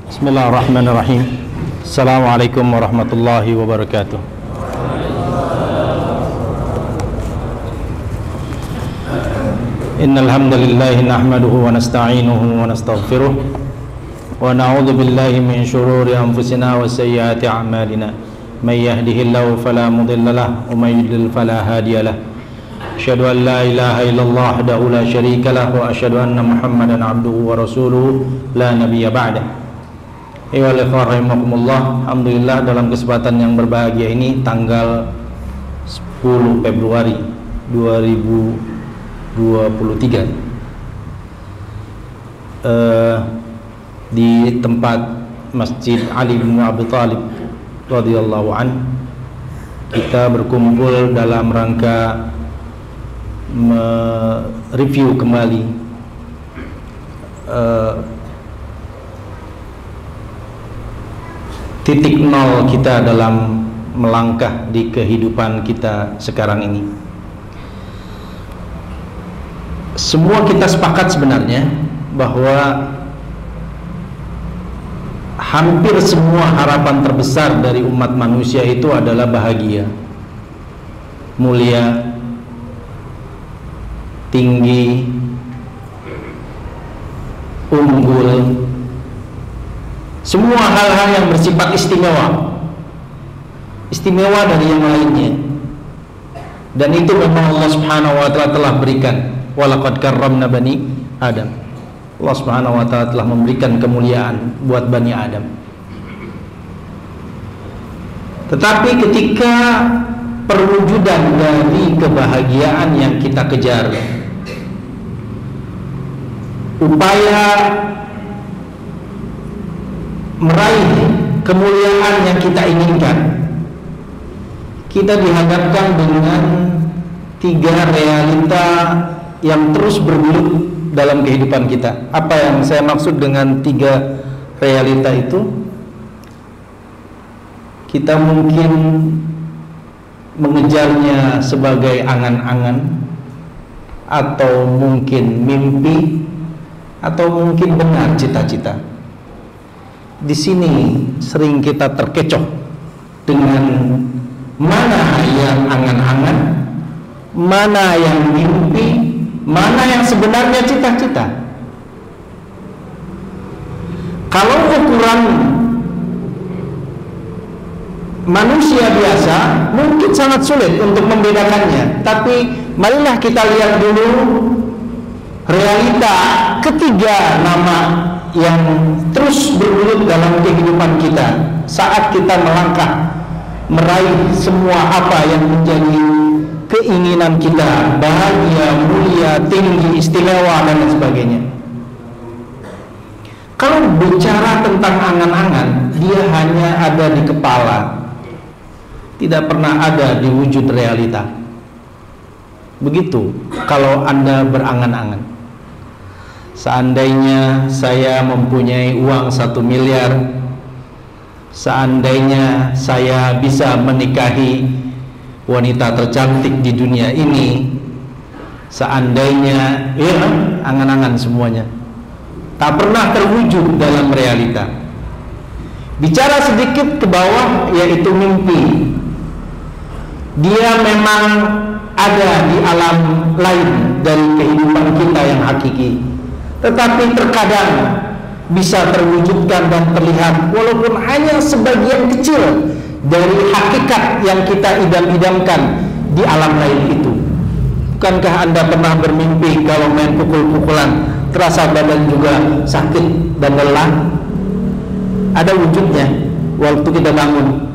Bismillahirrahmanirrahim. Assalamualaikum warahmatullahi wabarakatuh. Innal hamdalillah nahmaduhu wa nasta'inuhu wa nastaghfiruh wa na'udzu billahi min shururi anfusina wa sayyiati a'malina. May yahdihillahu fala mudilla lahu wa may yudlil fala hadiya lahu. Asyhadu an la ilaha illallah wahdahu la syarika lahu wa asyhadu anna Muhammadan 'abduhu wa rasuluhu la nabiyya ba'dahu. Ayyuhal ikhwah rahimakumullah, alhamdulillah dalam kesempatan yang berbahagia ini tanggal 10 Februari 2023 di tempat Masjid Ali bin Abi Thalib radhiyallahu an, kita berkumpul dalam rangka mereview kembali titik nol kita dalam melangkah di kehidupan kita sekarang ini. Semua kita sepakat sebenarnya bahwa hampir semua harapan terbesar dari umat manusia itu adalah bahagia, mulia, tinggi, unggul, semua hal-hal yang bersifat istimewa dari yang lainnya. Dan itu memang Allah Subhanahu wa ta'ala telah berikan. Walaqad karramna bani Adam. Allah Subhanahu wa ta'ala telah memberikan kemuliaan buat Bani Adam. Tetapi ketika perwujudan dari kebahagiaan yang kita kejar, upaya meraih kemuliaan yang kita inginkan, kita dihadapkan dengan tiga realita yang terus bergulut dalam kehidupan kita. Apa yang saya maksud dengan tiga realita itu? Kita mungkin mengejarnya sebagai angan-angan, atau mungkin mimpi, atau mungkin benar cita-cita. Di sini sering kita terkecoh dengan mana yang angan-angan, mana yang mimpi, mana yang sebenarnya cita-cita. Kalau ukuran manusia biasa mungkin sangat sulit untuk membedakannya, tapi marilah kita lihat dulu realita ketiga nama yang terus bergulut dalam kehidupan kita saat kita melangkah meraih semua apa yang menjadi keinginan kita, bahagia, mulia, tinggi, istimewa, dan lain sebagainya. Kalau bicara tentang angan-angan, dia hanya ada di kepala, tidak pernah ada di wujud realita. Begitu kalau Anda berangan-angan, seandainya saya mempunyai uang 1 miliar, seandainya saya bisa menikahi wanita tercantik di dunia ini, seandainya, ya, angan-angan semuanya tak pernah terwujud dalam realita. Bicara sedikit ke bawah, yaitu mimpi. Dia memang ada di alam lain dari kehidupan kita yang hakiki, tetapi terkadang bisa terwujudkan dan terlihat walaupun hanya sebagian kecil dari hakikat yang kita idam-idamkan di alam lain itu. Bukankah Anda pernah bermimpi kalau main pukul-pukulan terasa badan juga sakit dan lelah? Ada wujudnya. Waktu kita bangun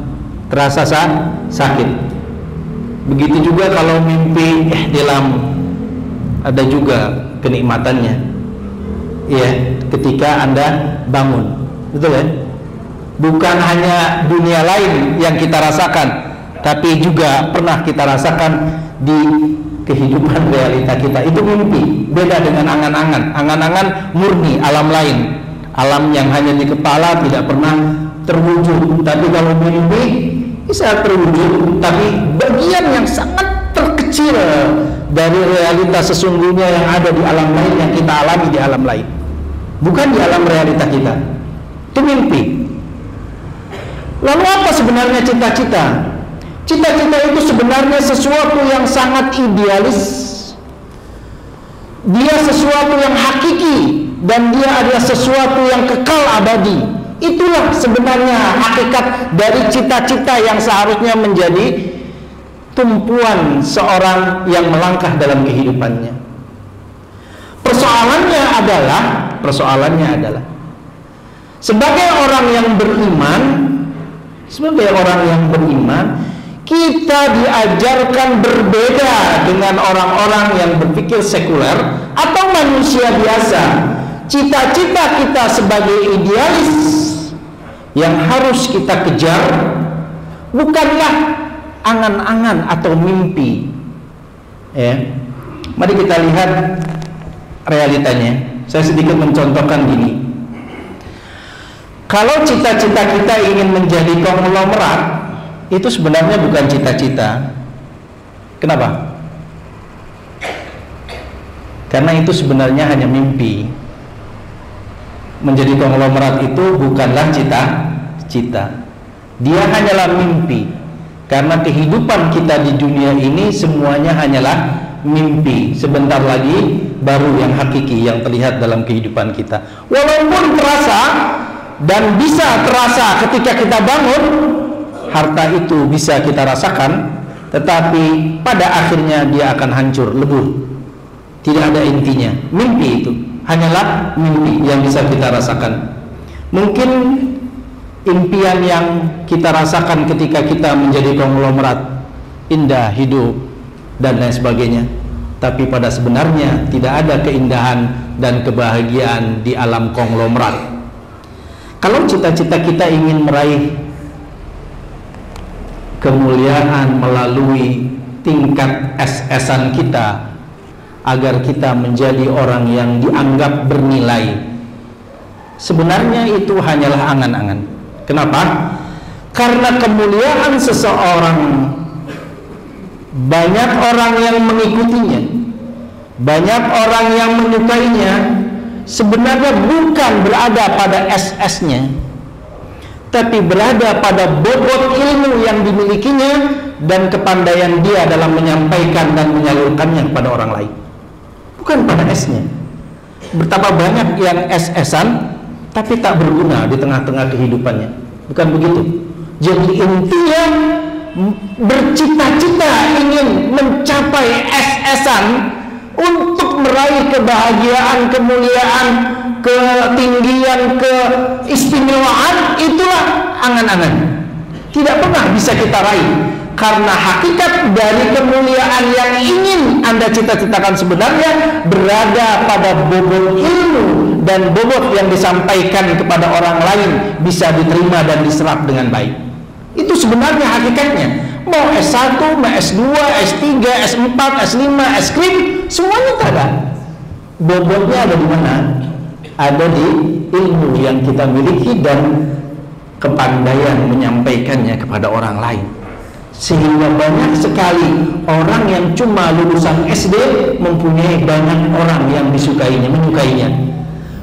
terasa sakit. Begitu juga kalau mimpi ihtilam, ada juga kenikmatannya. Ya, ketika Anda bangun. Betul ya? Bukan hanya dunia lain yang kita rasakan, tapi juga pernah kita rasakan di kehidupan realita kita. Itu mimpi, beda dengan angan-angan. Angan-angan murni, alam lain, alam yang hanya di kepala, tidak pernah terwujud. Tapi kalau mimpi bisa terwujud, tapi bagian yang sangat terkecil dari realita sesungguhnya yang ada di alam lain, yang kita alami di alam lain, bukan di alam realita kita. Itu mimpi. Lalu apa sebenarnya cita-cita? Cita-cita itu sebenarnya sesuatu yang sangat idealis. Dia sesuatu yang hakiki, dan dia adalah sesuatu yang kekal abadi. Itulah sebenarnya hakikat dari cita-cita yang seharusnya menjadi tumpuan seorang yang melangkah dalam kehidupannya. Persoalannya adalah sebagai orang yang beriman, kita diajarkan berbeda dengan orang-orang yang berpikir sekuler atau manusia biasa. Cita-cita kita sebagai idealis yang harus kita kejar bukanlah angan-angan atau mimpi. Ya. Mari kita lihat realitanya. Saya sedikit mencontohkan gini. Kalau cita-cita kita ingin menjadi konglomerat, itu sebenarnya bukan cita-cita. Kenapa? Karena itu sebenarnya hanya mimpi. Menjadi konglomerat itu bukanlah cita-cita. Dia hanyalah mimpi. Karena kehidupan kita di dunia ini semuanya hanyalah mimpi. Sebentar lagi baru yang hakiki yang terlihat dalam kehidupan kita. Walaupun terasa dan bisa terasa ketika kita bangun, harta itu bisa kita rasakan, tetapi pada akhirnya dia akan hancur, lebur. Tidak ada intinya. Mimpi itu hanyalah mimpi yang bisa kita rasakan. Mungkin impian yang kita rasakan ketika kita menjadi konglomerat, indah hidup dan lain sebagainya, tapi pada sebenarnya tidak ada keindahan dan kebahagiaan di alam konglomerat. Kalau cita-cita kita ingin meraih kemuliaan melalui tingkat SS-an kita, agar kita menjadi orang yang dianggap bernilai, sebenarnya itu hanyalah angan-angan. Kenapa? Karena kemuliaan seseorang, banyak orang yang mengikutinya, banyak orang yang menyukainya, sebenarnya bukan berada pada SS-nya, tapi berada pada bobot ilmu yang dimilikinya dan kepandaian dia dalam menyampaikan dan menyalurkannya kepada orang lain, bukan pada S-nya. Betapa banyak yang SS-an tapi tak berguna di tengah-tengah kehidupannya, bukan begitu. Jadi intinya bercita-cita ingin mencapai SS-an untuk meraih kebahagiaan, kemuliaan, ketinggian, keistimewaan, itulah angan-angan. Tidak pernah bisa kita raih, karena hakikat dari kemuliaan yang ingin Anda cita-citakan sebenarnya berada pada bobot ilmu dan bobot yang disampaikan kepada orang lain bisa diterima dan diserap dengan baik. Itu sebenarnya hakikatnya. Mau S1, mau S2, S3, S4, S5, S-Krim, semuanya ada. Bobotnya ada di mana? Ada di ilmu yang kita miliki dan kepandaian menyampaikannya kepada orang lain. Sehingga banyak sekali orang yang cuma lulusan SD mempunyai banyak orang yang disukainya, menyukainya.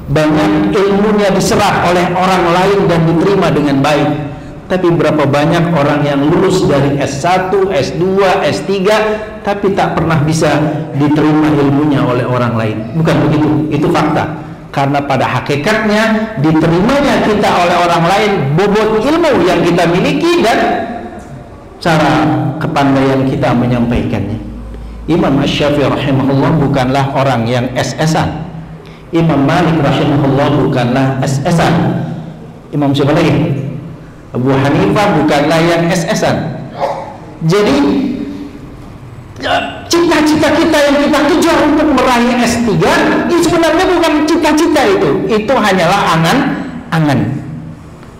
Banyak ilmunya diserap oleh orang lain dan diterima dengan baik. Tapi berapa banyak orang yang lulus dari S1, S2, S3 tapi tak pernah bisa diterima ilmunya oleh orang lain. Bukan begitu, itu fakta. Karena pada hakikatnya diterimanya kita oleh orang lain bobot ilmu yang kita miliki dan cara kepandaian kita menyampaikannya. Imam Asy-Syafi'i rahimahullah bukanlah orang yang SS-an. Imam Malik rahimahullah bukanlah SS-an. Imam siapa lagi? Abu Hanifah bukanlah yang SS-an. Jadi cita-cita kita yang kita kejar untuk meraih S3 itu sebenarnya bukan cita-cita, itu hanyalah angan-angan.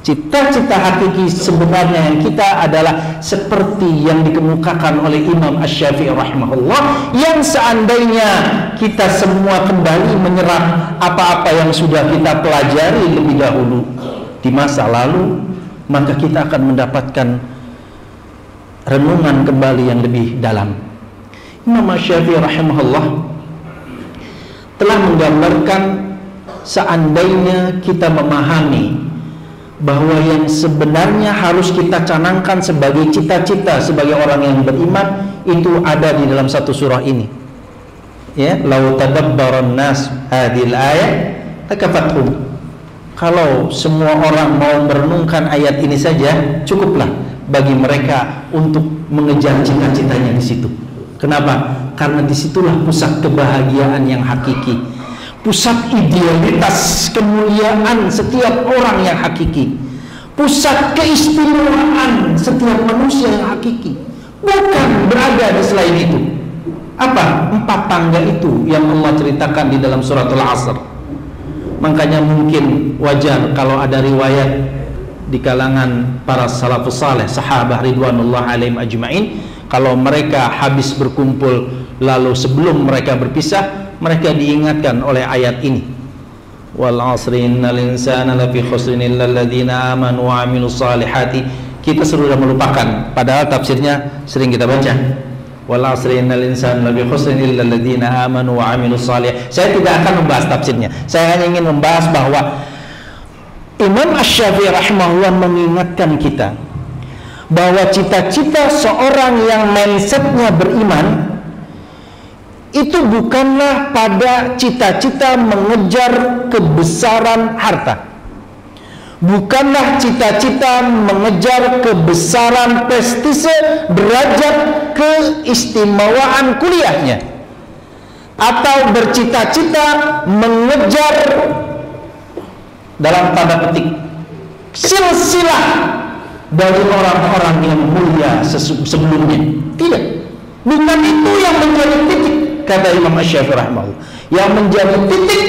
Cita-cita hakiki sebenarnya yang kita adalah seperti yang dikemukakan oleh Imam Asy-Syafi'i rahimahullah, yang seandainya kita semua kembali menyerap apa-apa yang sudah kita pelajari lebih dahulu di masa lalu, maka kita akan mendapatkan renungan kembali yang lebih dalam. Imam Asy-Syafi'i rahimahullah telah menggambarkan seandainya kita memahami bahwa yang sebenarnya harus kita canangkan sebagai cita-cita sebagai orang yang beriman itu ada di dalam satu surah ini. Ya, lau tadabbaran nas hadhil ayat takafathum. Kalau semua orang mau merenungkan ayat ini saja, cukuplah bagi mereka untuk mengejar cita-citanya di situ. Kenapa? Karena disitulah pusat kebahagiaan yang hakiki, pusat idealitas kemuliaan setiap orang yang hakiki, pusat keistimewaan setiap manusia yang hakiki, bukan berada di selain itu. Apa? 4 tangga itu yang Allah ceritakan di dalam suratul Asr. Makanya mungkin wajar kalau ada riwayat di kalangan para salafus saleh, sahabat ridwanullah alaihim ajma'in, kalau mereka habis berkumpul lalu sebelum mereka berpisah, mereka diingatkan oleh ayat ini. Wal 'asri innal insana lafi khusrin illal ladzina amanu wa 'amilus salihati. Kita sudah melupakan, padahal tafsirnya sering kita baca. Wal 'asri innal insana lafi khusrin illal ladzina amanu wa 'amilus salihati. Saya tidak akan membahas tafsirnya. Saya hanya ingin membahas bahwa Imam Asy-Syafi'i rahimahullah mengingatkan kita bahwa cita-cita seorang yang mindsetnya beriman itu bukanlah pada cita-cita mengejar kebesaran harta, bukanlah cita-cita mengejar kebesaran prestise, derajat keistimewaan kuliahnya, atau bercita-cita mengejar dalam tanda petik silsilah dari orang-orang yang mulia sebelumnya. Tidak, bukan itu yang menjadi titik, kata Imam Asy-Syafi'i rahimahullah. Yang menjadi titik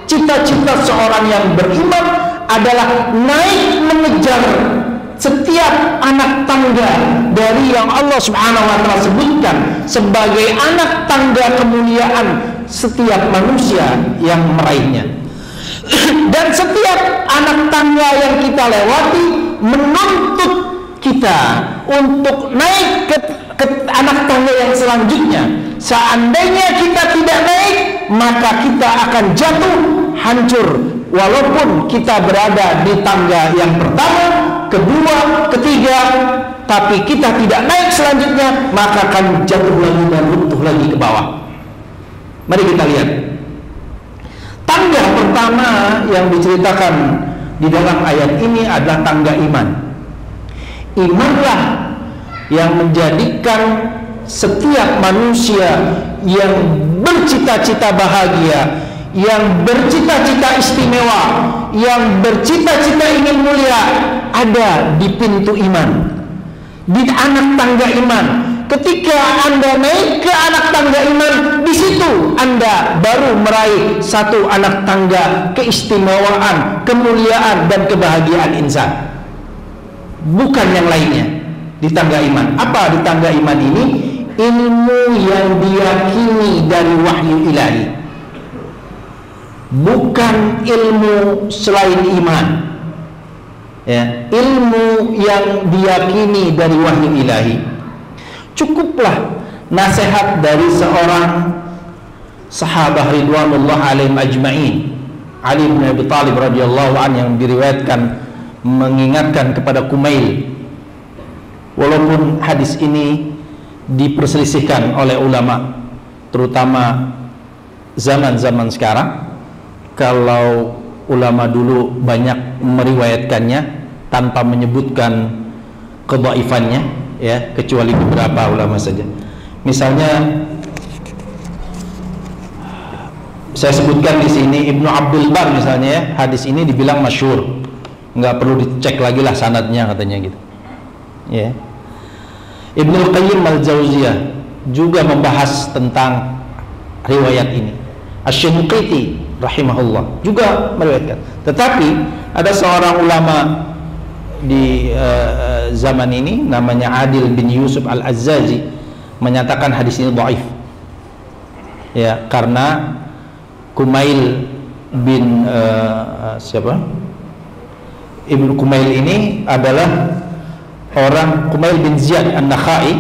cita-cita seorang yang beriman adalah naik mengejar setiap anak tangga dari yang Allah Subhanahu wa taala sebutkan sebagai anak tangga kemuliaan setiap manusia yang meraihnya. Dan setiap anak tangga yang kita lewati menuntut kita untuk naik ke anak tangga yang selanjutnya. Seandainya kita tidak naik, maka kita akan jatuh hancur. Walaupun kita berada di tangga yang pertama, kedua, ketiga, tapi kita tidak naik selanjutnya, maka akan jatuh lagi dan runtuh lagi ke bawah. Mari kita lihat. Tangga pertama yang diceritakan di dalam ayat ini adalah tangga iman. Imanlah yang menjadikan setiap manusia yang bercita-cita bahagia, yang bercita-cita istimewa, yang bercita-cita ingin mulia ada di pintu iman, di anak tangga iman. Ketika Anda naik ke anak tangga iman, di situ Anda baru meraih satu anak tangga keistimewaan, kemuliaan dan kebahagiaan insan. Bukan yang lainnya di tangga iman. Apa di tangga iman ini? Ilmu yang diyakini dari wahyu ilahi, bukan ilmu selain iman. Ya, ilmu yang diyakini dari wahyu ilahi. Cukuplah nasihat dari seorang sahabat ridwanullah alaihim ajma'in, Ali bin Abi Thalib radhiyallahu anhu, yang diriwayatkan mengingatkan kepada Kumail. Walaupun hadis ini diperselisihkan oleh ulama, terutama zaman-zaman sekarang, kalau ulama dulu banyak meriwayatkannya tanpa menyebutkan kedhaifannya, ya, kecuali beberapa ulama saja. Misalnya saya sebutkan di sini Ibnu Abdul Bar misalnya, ya, hadis ini dibilang masyhur, nggak perlu dicek lagi lah sanadnya katanya gitu. Ya. Ibnu Qayyim al-Jauziyah juga membahas tentang riwayat ini. Asy-Syanqiti rahimahullah juga meriwayatkan. Tetapi ada seorang ulama di zaman ini namanya Adil bin Yusuf al-Azzazi menyatakan hadis ini dhaif. Ya, karena Kumail bin Ibnu Kumail ini adalah orang, Kumail bin Ziyad an-Nakhai,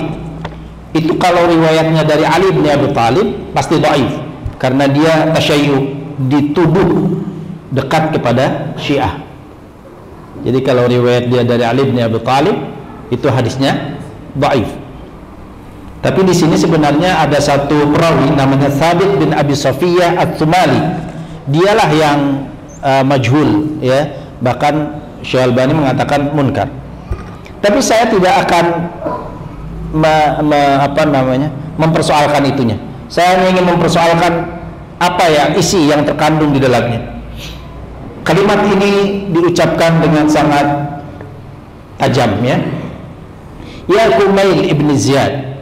itu kalau riwayatnya dari Ali bin Abi Thalib pasti dhaif karena dia tasyayyu, dituduh dekat kepada Syiah. Jadi kalau riwayat dia dari Ali bin Abi Thalib itu hadisnya dhaif. Tapi di sini sebenarnya ada satu perawi namanya Thabit bin Abi Safiyah At-Tsumali. Dialah yang majhul, ya. Bahkan Syekh Albani mengatakan munkar. Tapi saya tidak akan mempersoalkan itunya. Saya hanya ingin mempersoalkan apa ya isi yang terkandung di dalamnya. Kalimat ini diucapkan dengan sangat tajam, ya. Ya Kumail ibn Ziyad,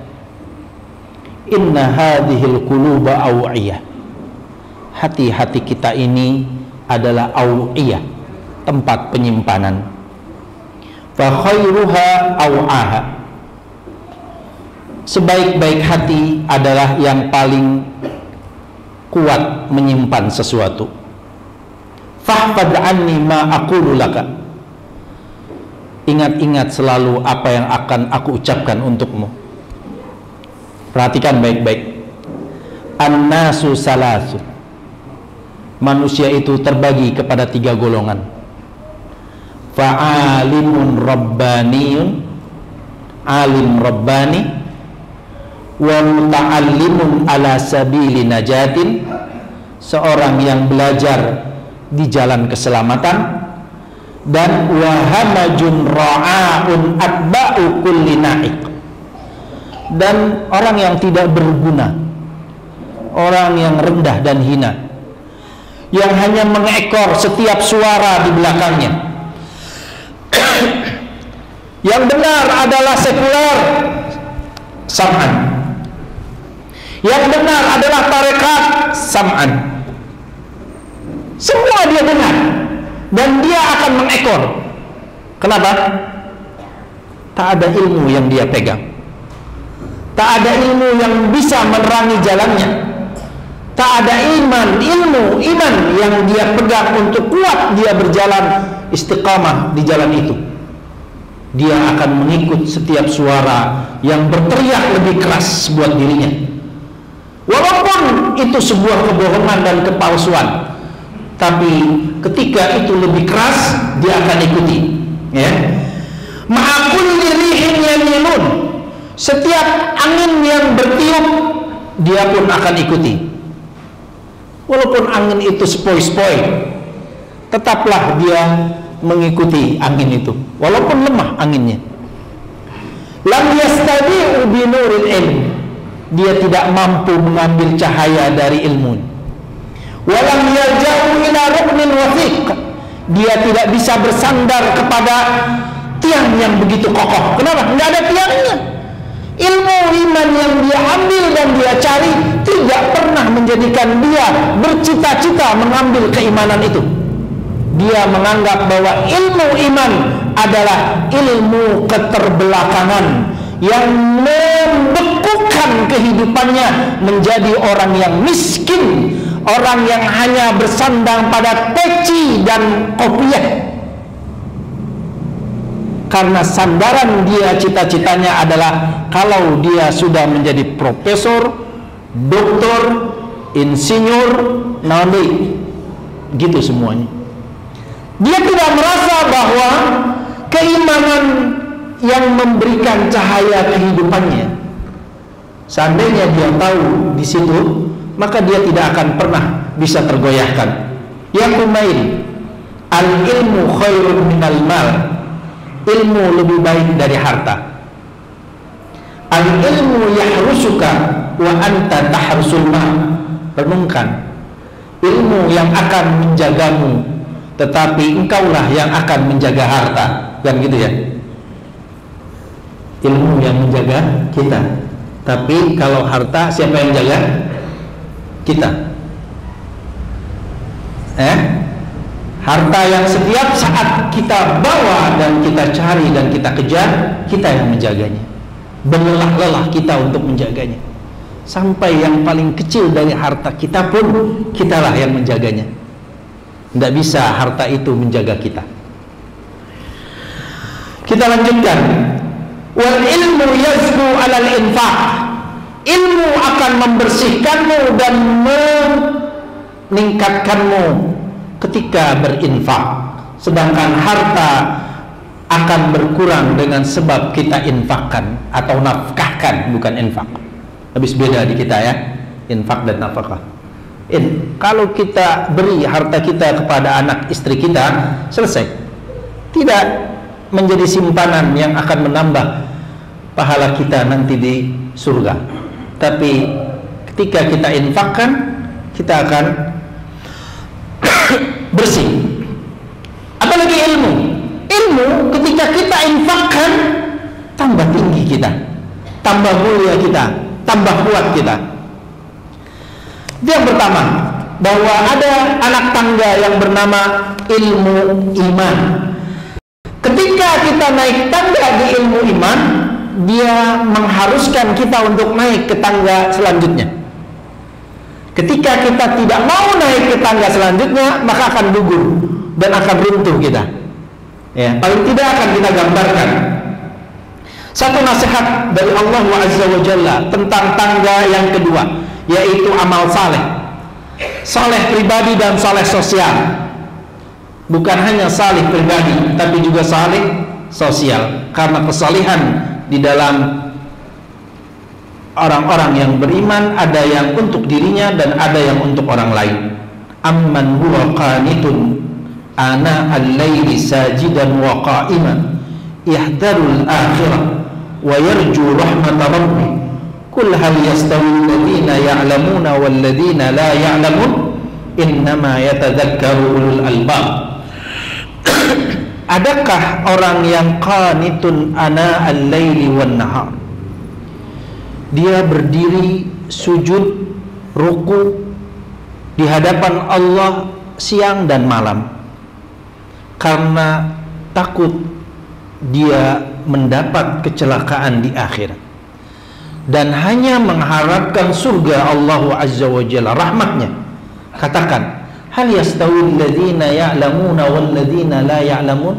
inna hadhil quluba aw'iyah. Hati-hati kita ini adalah aw'iyah, tempat penyimpanan. Fa khairuha aw'aha. Sebaik-baik hati adalah yang paling kuat menyimpan sesuatu. Fahfad anni ma aqulu laka. Ingat-ingat selalu apa yang akan aku ucapkan untukmu. Perhatikan baik-baik. An-nasu salasu. Manusia itu terbagi kepada 3 golongan. Fa'alimun rabbaniyun, alim rabbani, wa muta'allimun ala sabili najatin, seorang yang belajar di jalan keselamatan, dan wahamajun ra'aun atba'u kulli na'iq, dan orang yang tidak berguna, orang yang rendah dan hina, yang hanya mengekor setiap suara di belakangnya. Yang benar adalah sekuler, sam'an. Yang benar adalah tarekat, sam'an. Semua dia dengar dan dia akan mengekor. Kenapa? Tak ada ilmu yang dia pegang, tak ada ilmu yang bisa menerangi jalannya, tak ada iman yang dia pegang untuk kuat dia berjalan istiqamah di jalan itu. Dia akan mengikut setiap suara yang berteriak lebih keras buat dirinya, walaupun itu sebuah kebohongan dan kepalsuan. Tapi ketika itu lebih keras, dia akan ikuti, ya. Ma'akulli rihin yamilun, setiap angin yang bertiup dia pun akan ikuti. Walaupun angin itu sepoi-sepoi, tetaplah dia mengikuti angin itu, walaupun lemah anginnya. Lam yastadi'u binuril ilm, dia tidak mampu mengambil cahaya dari ilmu. Walam yarja'u ila ruknin wathiq, dia tidak bisa bersandar kepada tiang yang begitu kokoh. Kenapa? Tidak ada tiangnya. Ilmu iman yang dia ambil dan dia cari tidak pernah menjadikan dia bercita-cita mengambil keimanan itu. Dia menganggap bahwa ilmu iman adalah ilmu keterbelakangan yang membekukan kehidupannya menjadi orang yang miskin, orang yang hanya bersandang pada peci dan kopiah. Karena sandaran dia, cita-citanya adalah kalau dia sudah menjadi profesor, doktor, insinyur, nanti gitu semuanya. Dia tidak merasa bahwa keimanan yang memberikan cahaya kehidupannya, seandainya dia tahu di situ, maka dia tidak akan pernah bisa tergoyahkan. Yang kumail, al ilmu khairun minal mal, ilmu lebih baik dari harta. Al ilmu yahrusuka wa anta tahrusul mal. Renungkan, ilmu yang akan menjagamu, tetapi engkaulah yang akan menjaga harta. Kan gitu ya. Ilmu yang menjaga kita, tapi kalau harta siapa yang jaga? Kita. Harta yang setiap saat kita bawa dan kita cari dan kita kejar, kita yang menjaganya. Berlelah-lelah kita untuk menjaganya. Sampai yang paling kecil dari harta kita pun kitalah yang menjaganya. Tidak bisa harta itu menjaga kita. Kita lanjutkan. Wal ilmu yazku alal infaq. Ilmu akan membersihkanmu dan meningkatkanmu ketika berinfak. sedangkan harta akan berkurang dengan sebab kita infakkan atau nafkahkan, bukan infak. Habis beda di kita ya, infak dan nafkah. Kalau kita beri harta kita kepada anak istri kita, selesai. Tidak menjadi simpanan yang akan menambah pahala kita nanti di surga. Tapi ketika kita infakkan, kita akan bersih. Apalagi ilmu. Ilmu ketika kita infakkan, tambah tinggi kita, tambah mulia kita, tambah kuat kita. Itu yang pertama, bahwa ada anak tangga yang bernama ilmu iman. Ketika kita naik tangga di ilmu iman, dia mengharuskan kita untuk naik ke tangga selanjutnya. Ketika kita tidak mau naik ke tangga selanjutnya, maka akan gugur dan akan runtuh kita. Ya, paling tidak akan kita gambarkan satu nasihat dari Allah Azza wa Jalla tentang tangga yang kedua, yaitu amal saleh. Saleh pribadi dan saleh sosial. Bukan hanya saleh pribadi, tapi juga saleh sosial. Karena kesalihan di dalam orang-orang yang beriman ada yang untuk dirinya dan ada yang untuk orang lain. Amman huwa qanitun ana al-laili sajidan wa qa'iman yahdarul akhirah wa yarju rahmata rabbih kul hal yastawi alladhina ya'lamuna wal ladhina la ya'lamun innama yatadhakkaru ulul albab. Adakah orang yang qanitun ana al-laili wan nahar, dia berdiri sujud ruku di hadapan Allah siang dan malam karena takut dia mendapat kecelakaan di akhirat dan hanya mengharapkan surga Allah Azza wa Jalla, rahmatnya. Katakan, hal yastawi alladhina ya'lamuna wal ladhina la ya'lamun.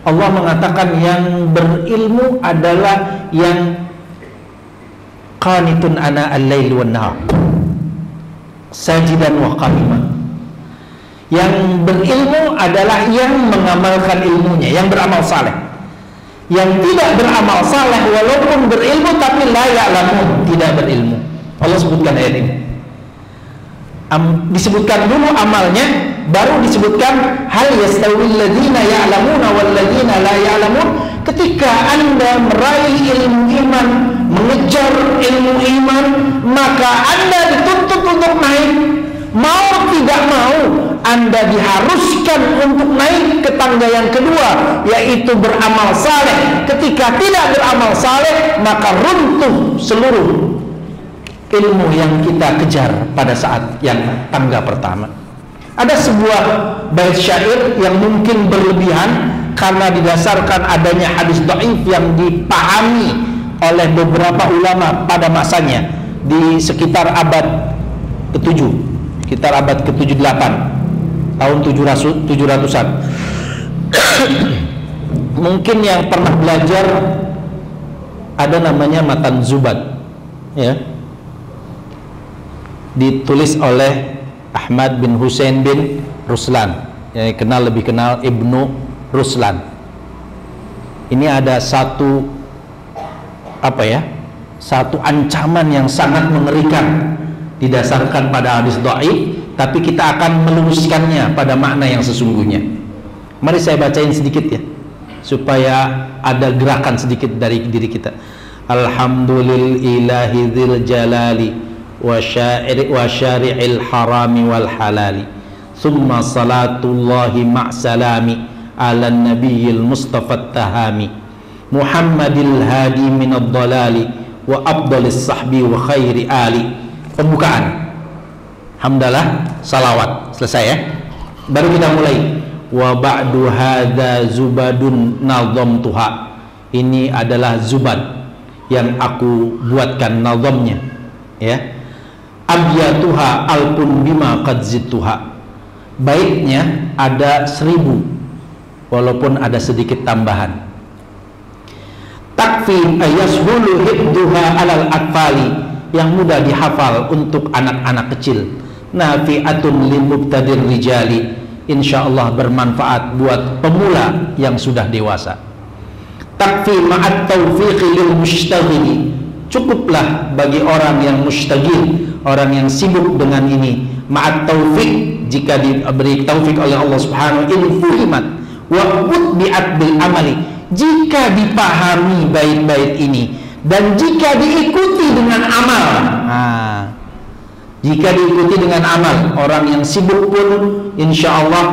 Allah mengatakan yang berilmu adalah yang qanitun ana al-lail wan nahar sajidan wa qa'iman. Yang berilmu adalah yang mengamalkan ilmunya, yang beramal saleh. Yang tidak beramal saleh walaupun berilmu tapi la ya'lamun, tidak berilmu. Allah sebutkan ayat ini. Disebutkan dulu amalnya, baru disebutkan hal yastawil ladzina ya'lamuna wal ladzina la ya'lamun. Ketika Anda meraih ilmu iman, mengejar ilmu iman, maka Anda dituntut untuk naik. Mau tidak mau, Anda diharuskan untuk naik ke tangga yang kedua, yaitu beramal saleh. Ketika tidak beramal saleh, maka runtuh seluruh ilmu yang kita kejar pada saat yang tangga pertama. Ada sebuah bait syair yang mungkin berlebihan karena didasarkan adanya hadis dhaif yang dipahami oleh beberapa ulama pada masanya di sekitar abad ke-7, sekitar abad ke-78, tahun 700-an. Mungkin yang pernah belajar ada namanya Matan Zubad, ya, ditulis oleh Ahmad bin Husain bin Ruslan, yang lebih kenal Ibnu Ruslan. Ini ada satu satu ancaman yang sangat mengerikan didasarkan pada hadis dhaif, tapi kita akan meluruskannya pada makna yang sesungguhnya. Mari saya bacain sedikit ya, supaya ada gerakan sedikit dari diri kita. Alhamdulillahi dzil jalali wa syari'il harami wal halali, thumma salatullahi ma'salami ala nabiyil mustafa tahami Muhammadil hadi minad dalali wa afdalis sahbi wa khairi ali. Pembukaan hamdalah salawat selesai ya, baru kita mulai. Wa ba'du hadza zubadun nazamtuha, ini adalah zubad yang aku buatkan nazamnya ya. Abyatuha alpun bima qad zittuha, baitnya ada 1000 walaupun ada sedikit tambahan. Takfi ayashulu hibduha alal atfali, yang mudah dihafal untuk anak-anak kecil. Nafi'atun lil mubtadir rijali, insya Allah bermanfaat buat pemula yang sudah dewasa. Takfi ma'at taufiqi lil mushtaghili, cukuplah bagi orang yang mushtaghil, orang yang sibuk dengan ini, ma'at taufiq, jika diberi taufik oleh Allah Subhanahu wa ta'ala, in fuhimat wa utbi'at bil amali, jika dipahami bait-bait ini dan jika diikuti dengan amal. Jika diikuti dengan amal, orang yang sibuk pun insya Allah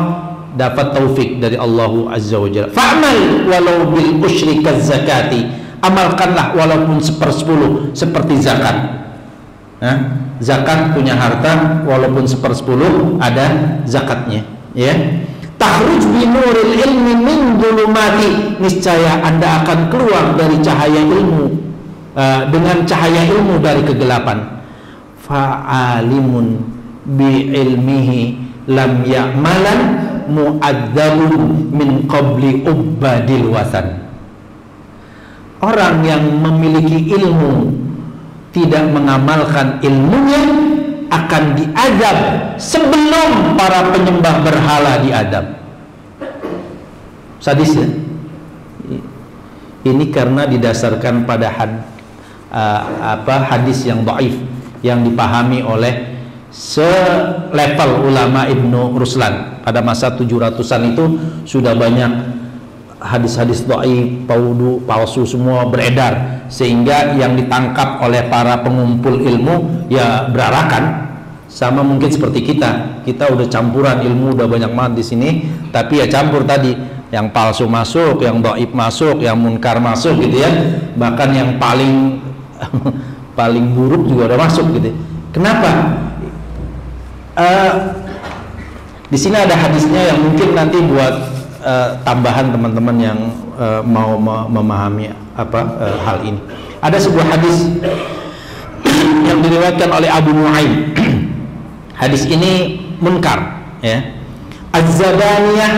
dapat taufik dari Allah Azza wa Jalla. Fa'mal walau bil usyri kaz zakati, amalkanlah walaupun 1/10 seperti zakat. Zakat punya harta walaupun 1/10 ada zakatnya, ya. Tahruj bi nuril ilmi min dhulumati, niscaya Anda akan keluar dari cahaya ilmu, dengan cahaya ilmu dari kegelapan. Fa'alimun bi ilmihi lam ya'malan mu'adzabun min qabli ubadil wasan. Orang yang memiliki ilmu tidak mengamalkan ilmunya akan diazab sebelum para penyembah berhala diazab. Sadis, ya? Ini karena didasarkan pada hadis yang dhaif, yang dipahami oleh selevel ulama Ibnu Ruslan. Pada masa 700-an itu sudah banyak hadis-hadis dhaif, palsu semua beredar, sehingga yang ditangkap oleh para pengumpul ilmu ya berarakan. Sama mungkin seperti kita udah campuran ilmu, udah banyak banget di sini, tapi ya campur tadi, yang palsu masuk, yang dhaif masuk, yang munkar masuk gitu ya, bahkan yang paling paling buruk juga udah masuk gitu. Kenapa? Di sini ada hadisnya yang mungkin nanti buat tambahan teman-teman yang mau memahami hal ini. Ada sebuah hadis yang diriwayatkan oleh Abu Nuaim. Hadis ini munkar, ya. Az-zabaniyah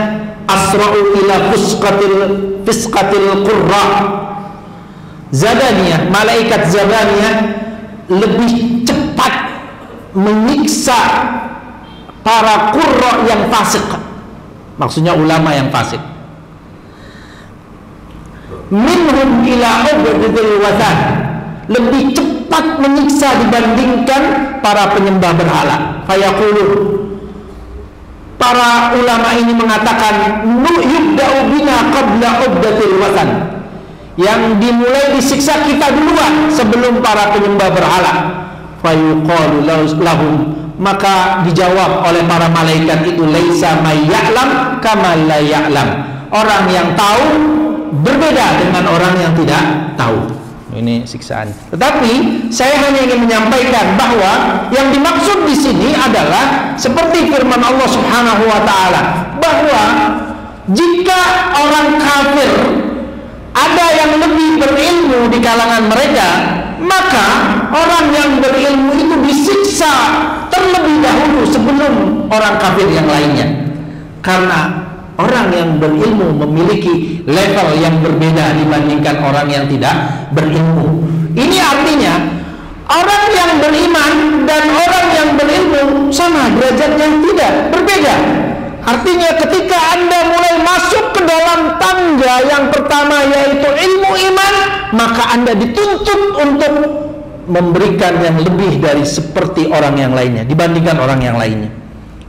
asra'u ila fisqatil qurra. Zabaniyah, malaikat Zabaniyah lebih cepat menyiksa para qurra yang fasik, maksudnya ulama yang fasik. Minhum ila ubadil wathan, lebih cepat menyiksa dibandingkan para penyembah berhala. Fayaqulu, para ulama ini mengatakan, yubda'u bina qabla ubdatil wathan, yang dimulai disiksa kita duluan sebelum para penyembah berhala. Fayuqalu lahum, maka dijawab oleh para malaikat itu, laisa may ya'lam kama la ya'lam, orang yang tahu berbeda dengan orang yang tidak tahu. Ini siksaan. Tetapi saya hanya ingin menyampaikan bahwa yang dimaksud di sini adalah seperti firman Allah Subhanahu wa taala, bahwa jika orang kafir ada yang lebih berilmu di kalangan mereka, maka orang yang berilmu itu disiksa terlebih dahulu sebelum orang kafir yang lainnya. Karena orang yang berilmu memiliki level yang berbeda dibandingkan orang yang tidak berilmu. Ini artinya orang yang beriman dan orang yang berilmu sama derajatnya, tidak berbeda. Artinya ketika Anda mulai masuk ke dalam tangga yang pertama, yaitu ilmu iman, maka Anda dituntut untuk memberikan yang lebih dari seperti orang yang lainnya, dibandingkan orang yang lainnya.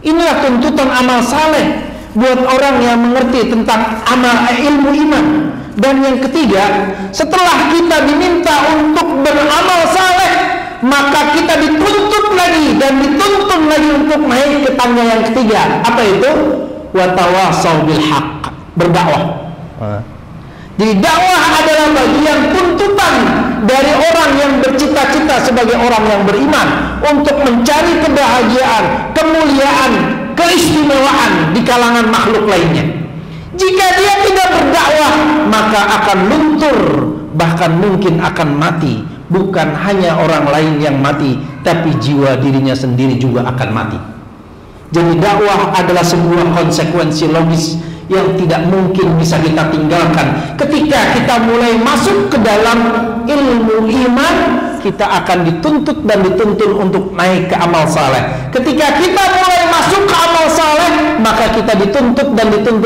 Inilah tuntutan amal saleh buat orang yang mengerti tentang ilmu iman. Dan yang ketiga, setelah kita diminta untuk beramal saleh, maka kita dituntut lagi dan dituntun lagi untuk naik ke tangga yang ketiga. Apa itu? Watawasau bil haq, berdakwah. Jadi dakwah adalah bagian tuntutan dari orang yang bercita-cita sebagai orang yang beriman untuk mencari kebahagiaan, kemuliaan, keistimewaan di kalangan makhluk lainnya. Jika dia tidak berdakwah, maka akan luntur, bahkan mungkin akan mati. Bukan hanya orang lain yang mati, tapi jiwa dirinya sendiri juga akan mati. Jadi dakwah adalah sebuah konsekuensi logis yang tidak mungkin bisa kita tinggalkan. Ketika kita mulai masuk ke dalam ilmu iman, kita akan dituntut dan dituntun untuk naik ke amal saleh. Ketika kita mulai suka amal saleh, maka kita dituntut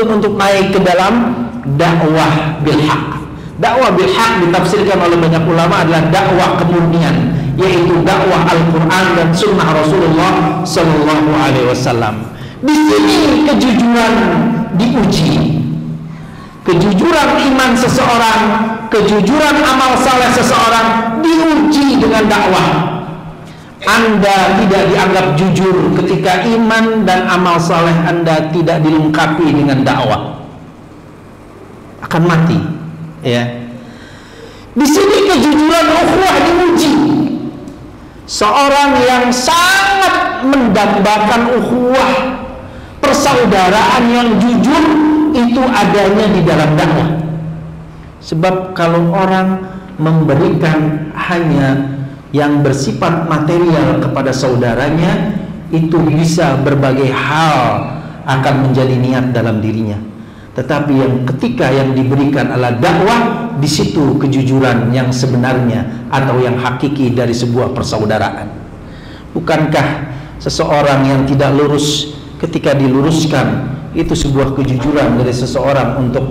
untuk naik ke dalam dakwah bil haq. Dakwah bil haq ditafsirkan oleh banyak ulama adalah dakwah kemurnian, yaitu dakwah Al-Quran dan Sunnah Rasulullah Sallallahu Alaihi Wasallam. Di sini kejujuran diuji, kejujuran iman seseorang, kejujuran amal saleh seseorang diuji dengan dakwah. Anda tidak dianggap jujur ketika iman dan amal saleh Anda tidak dilengkapi dengan dakwah, akan mati. Ya, di sini kejujuran ukhuwah diuji. Seorang yang sangat mendambakan ukhuwah, persaudaraan yang jujur, itu adanya di dalam dakwah. Sebab kalau orang memberikan hanya yang bersifat material kepada saudaranya, itu bisa berbagai hal akan menjadi niat dalam dirinya. Tetapi yang ketika yang diberikan adalah dakwah, di situ kejujuran yang sebenarnya atau yang hakiki dari sebuah persaudaraan. Bukankah seseorang yang tidak lurus ketika diluruskan itu sebuah kejujuran dari seseorang untuk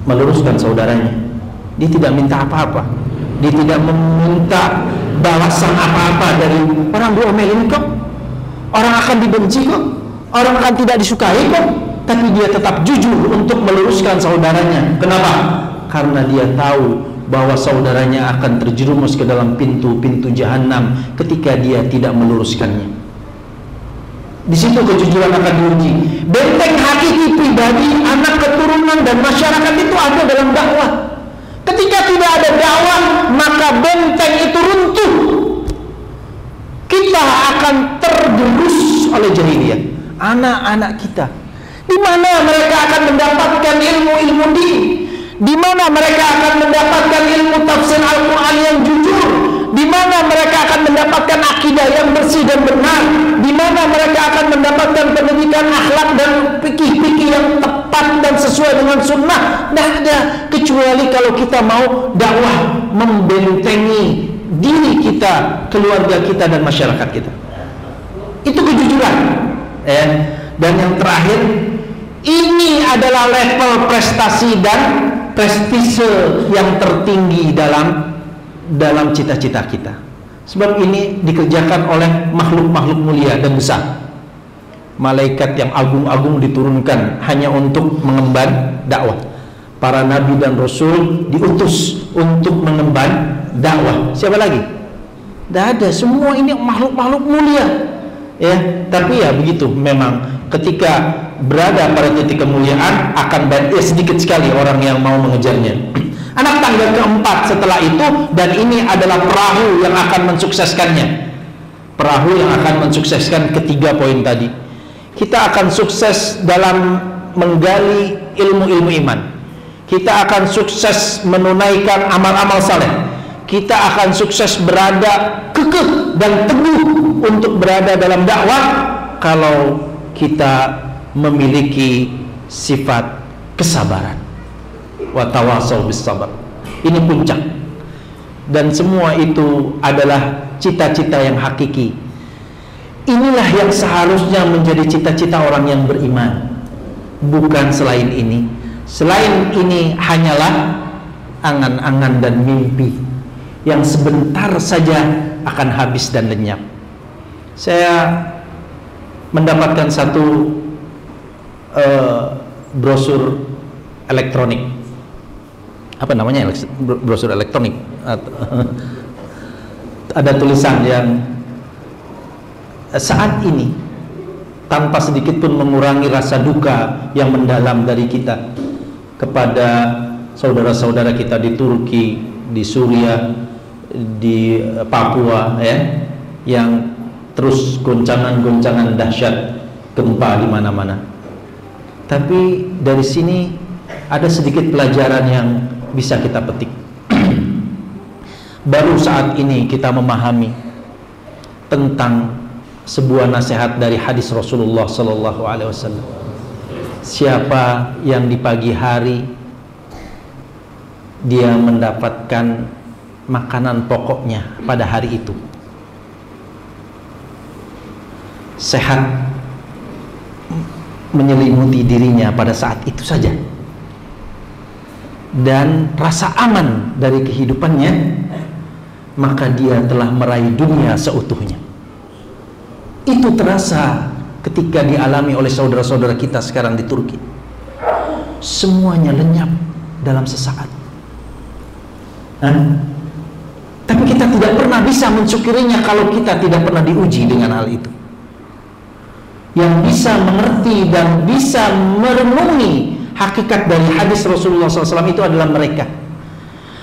meluruskan saudaranya? Dia tidak minta apa-apa, dia tidak meminta balasan apa-apa dari orang diomelin kok, orang akan dibenci kok, orang akan tidak disukai kok, tapi dia tetap jujur untuk meluruskan saudaranya. Kenapa? Karena dia tahu bahwa saudaranya akan terjerumus ke dalam pintu-pintu jahanam ketika dia tidak meluruskannya. Di situ kejujuran akan diuji. Benteng hakiki pribadi, anak keturunan dan masyarakat itu ada dalam dakwah. Ketika tidak ada dakwah, maka benteng itu runtuh. Kita akan tergerus oleh jahiliyah. Anak-anak kita, di mana mereka akan mendapatkan ilmu-ilmu dini? Di mana mereka akan mendapatkan ilmu tafsir Al-Quran yang jujur? Di mana mereka akan mendapatkan akidah yang bersih dan benar? Di mana mereka akan mendapatkan pendidikan akhlak dan fikih-fikih yang tepat dan sesuai dengan sunnah? Tidak ada, kecuali kalau kita mau dakwah membentengi diri kita, keluarga kita dan masyarakat kita. Itu kejujuran. Dan yang terakhir, ini adalah level prestasi dan prestise yang tertinggi dalam cita-cita kita. Sebab ini dikerjakan oleh makhluk-makhluk mulia dan besar. Malaikat yang agung-agung diturunkan hanya untuk mengemban dakwah. Para nabi dan rasul diutus untuk mengemban dakwah. Siapa lagi? Tidak ada. Semua ini makhluk-makhluk mulia. Ya, tapi ya begitu memang, ketika berada pada titik kemuliaan akan sedikit sekali orang yang mau mengejarnya. Anak tangga keempat setelah itu, dan ini adalah perahu yang akan mensukseskannya. Perahu yang akan mensukseskan ketiga poin tadi. Kita akan sukses dalam menggali ilmu-ilmu iman. Kita akan sukses menunaikan amal-amal saleh. Kita akan sukses berada kekeh dan teguh untuk berada dalam dakwah kalau kita memiliki sifat kesabaran. Wa tawasau bis sabar. Ini puncak. Dan semua itu adalah cita-cita yang hakiki. Inilah yang seharusnya menjadi cita-cita orang yang beriman, bukan selain ini. Selain ini hanyalah angan-angan dan mimpi yang sebentar saja akan habis dan lenyap. Saya mendapatkan satu brosur elektronik. Apa namanya? Brosur elektronik. Ada tulisan yang saat ini tanpa sedikit pun mengurangi rasa duka yang mendalam dari kita kepada saudara-saudara kita di Turki, di Suriah, di Papua, ya, yang terus goncangan-goncangan dahsyat gempa di mana-mana. Tapi dari sini ada sedikit pelajaran yang bisa kita petik. Baru saat ini kita memahami tentang sebuah nasihat dari hadis Rasulullah Sallallahu Alaihi Wasallam. Siapa yang di pagi hari dia mendapatkan makanan pokoknya pada hari itu, sehat menyelimuti dirinya pada saat itu saja, dan rasa aman dari kehidupannya, maka dia telah meraih dunia seutuhnya. Itu terasa ketika dialami oleh saudara-saudara kita sekarang di Turki. Semuanya lenyap dalam sesaat. Tapi kita tidak pernah bisa mensyukurinya kalau kita tidak pernah diuji dengan hal itu. Yang bisa mengerti dan bisa merenungi hakikat dari hadis Rasulullah SAW itu adalah mereka.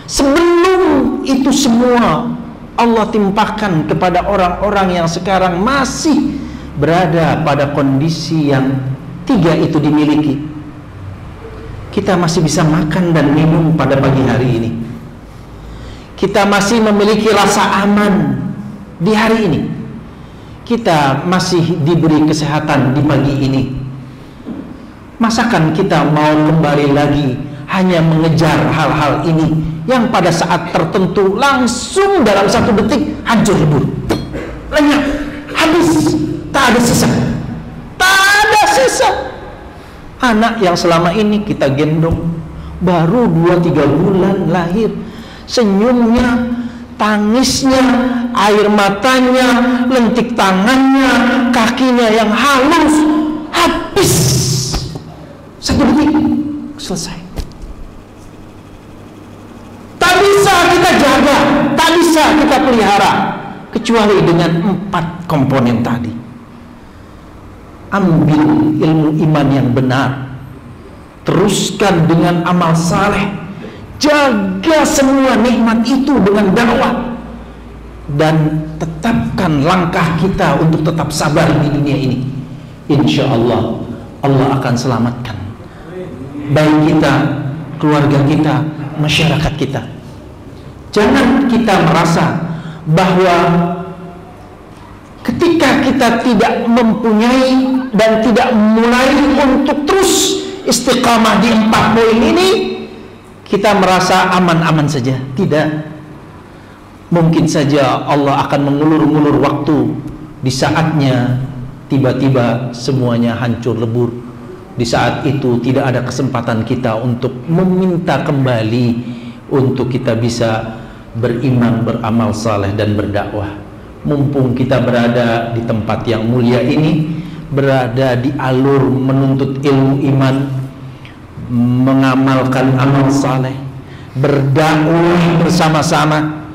Sebelum itu semua Allah timpakan kepada orang-orang yang sekarang masih berada pada kondisi yang tiga itu dimiliki. Kita masih bisa makan dan minum pada pagi hari ini. Kita masih memiliki rasa aman di hari ini. Kita masih diberi kesehatan di pagi ini. Masakan kita mau kembali lagi hanya mengejar hal-hal ini yang pada saat tertentu langsung dalam satu detik hancur lebur, lenyap, habis, tak ada sisa, tak ada sisa. Anak yang selama ini kita gendong baru 2-3 bulan lahir, senyumnya, tangisnya, air matanya, lentik tangannya, kakinya yang halus, habis satu detik, selesai. Tak bisa kita jaga, tak bisa kita pelihara, kecuali dengan 4 komponen tadi. Ambil ilmu iman yang benar, teruskan dengan amal saleh, jaga semua nikmat itu dengan dakwah, dan tetapkan langkah kita untuk tetap sabar di dunia ini. Insya Allah, Allah akan selamatkan baik kita, keluarga kita, masyarakat kita. Jangan kita merasa bahwa ketika kita tidak mempunyai dan tidak mulai untuk terus istiqamah di 4 poin ini, kita merasa aman-aman saja. Tidak. Mungkin saja Allah akan mengulur-ngulur waktu. Di saatnya tiba-tiba semuanya hancur lebur. Di saat itu tidak ada kesempatan kita untuk meminta kembali untuk kita bisa beriman, beramal saleh dan berdakwah. Mumpung kita berada di tempat yang mulia ini, berada di alur menuntut ilmu iman, mengamalkan amal saleh, berdakwah bersama-sama,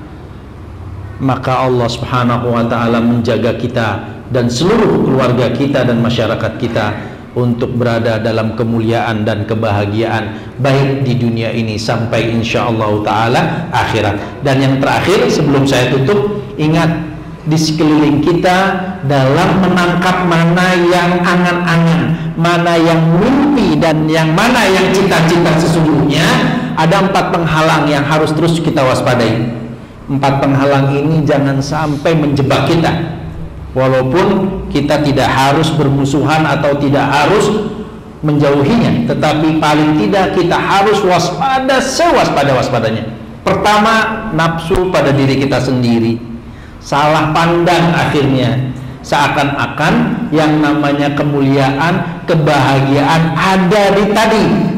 maka Allah Subhanahu wa ta'ala menjaga kita dan seluruh keluarga kita dan masyarakat kita untuk berada dalam kemuliaan dan kebahagiaan baik di dunia ini sampai insyaallah ta'ala akhirat. Dan yang terakhir sebelum saya tutup, ingat, di sekeliling kita dalam menangkap mana yang angan-angan, mana yang mimpi, dan yang mana yang cita-cita sesungguhnya, ada 4 penghalang yang harus terus kita waspadai. 4 penghalang ini jangan sampai menjebak kita. Walaupun kita tidak harus bermusuhan atau tidak harus menjauhinya, tetapi paling tidak kita harus waspada sewaspada-waspadanya. Pertama, nafsu pada diri kita sendiri. Salah pandang akhirnya, seakan-akan yang namanya kemuliaan, kebahagiaan ada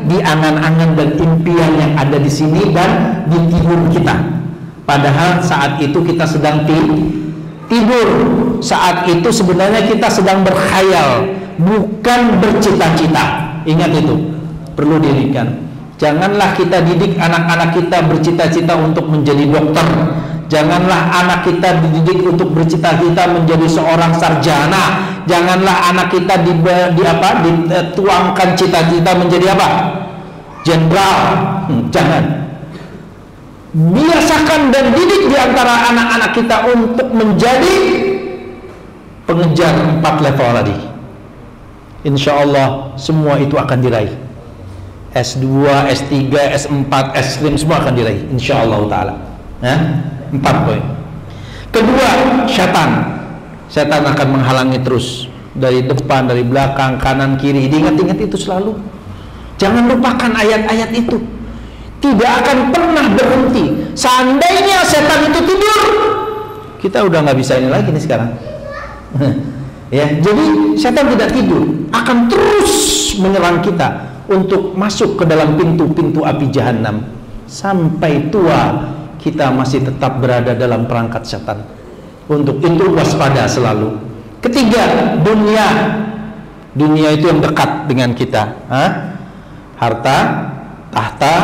di angan-angan dan impian yang ada di sini dan di tidur kita. Padahal saat itu kita sedang tidur. Saat itu sebenarnya kita sedang berkhayal, bukan bercita-cita. Ingat itu, perlu dirikan. Janganlah kita didik anak-anak kita bercita-cita untuk menjadi dokter. Janganlah anak kita dididik untuk bercita-cita menjadi seorang sarjana. Janganlah anak kita dituangkan cita-cita menjadi apa? Jenderal. Jangan. Biasakan dan didik di antara anak-anak kita untuk menjadi pengejar 4 level tadi. Insya Allah semua itu akan diraih. S2, S3, S4, S5 semua akan diraih. Insya Allah ta'ala. 4 poin. Kedua, Setan akan menghalangi terus dari depan, dari belakang, kanan, kiri. Diingat-ingat itu selalu. Jangan lupakan ayat-ayat itu. Tidak akan pernah berhenti. Seandainya setan itu tidur, kita udah nggak bisa ini lagi nih sekarang. Ya, jadi setan tidak tidur, akan terus menyerang kita untuk masuk ke dalam pintu-pintu api jahanam sampai tua. Kita masih tetap berada dalam perangkat setan. Untuk itu waspada selalu. Ketiga, dunia. Dunia itu yang dekat dengan kita. Harta, tahta,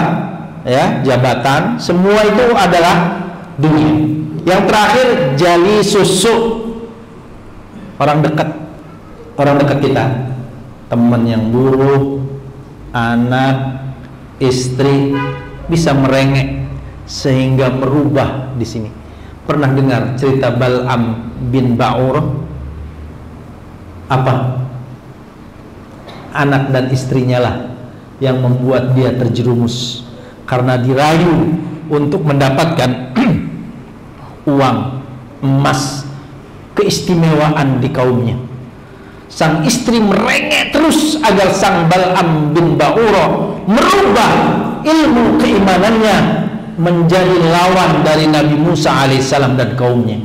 ya, jabatan, semua itu adalah dunia. Yang terakhir, jali susu. Orang dekat kita, teman yang buruk, anak, istri, bisa merengek sehingga merubah di sini. Pernah dengar cerita Bal'am bin Ba'ur? Apa? Anak dan istrinya lah yang membuat dia terjerumus karena dirayu untuk mendapatkan uang, emas, keistimewaan di kaumnya. Sang istri merengek terus agar sang Bal'am bin Ba'ura merubah ilmu keimanannya menjadi lawan dari Nabi Musa alaihissalam dan kaumnya.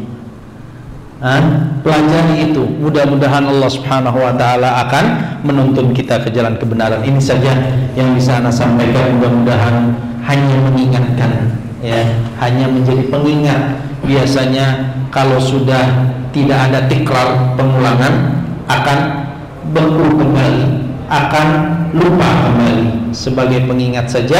Pelajari itu, mudah-mudahan Allah subhanahu wa ta'ala akan menuntun kita ke jalan kebenaran. Ini saja yang bisa Anda sampaikan, mudah-mudahan hanya mengingatkan, ya, hanya menjadi pengingat. Biasanya kalau sudah tidak ada tikrar, pengulangan, akan beku kembali, akan lupa kembali. Sebagai pengingat saja,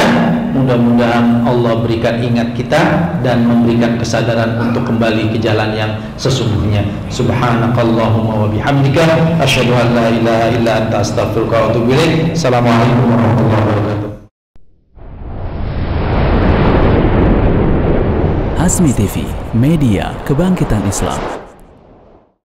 mudah-mudahan Allah berikan ingat kita dan memberikan kesadaran untuk kembali ke jalan yang sesungguhnya. Subhanakallahumma wa bihamdika asyhadu an la ilaha illa anta astaghfiruka wa atubu ilaik. Assalamualaikum warahmatullahi wabarakatuh. Azmi TV, media kebangkitan Islam.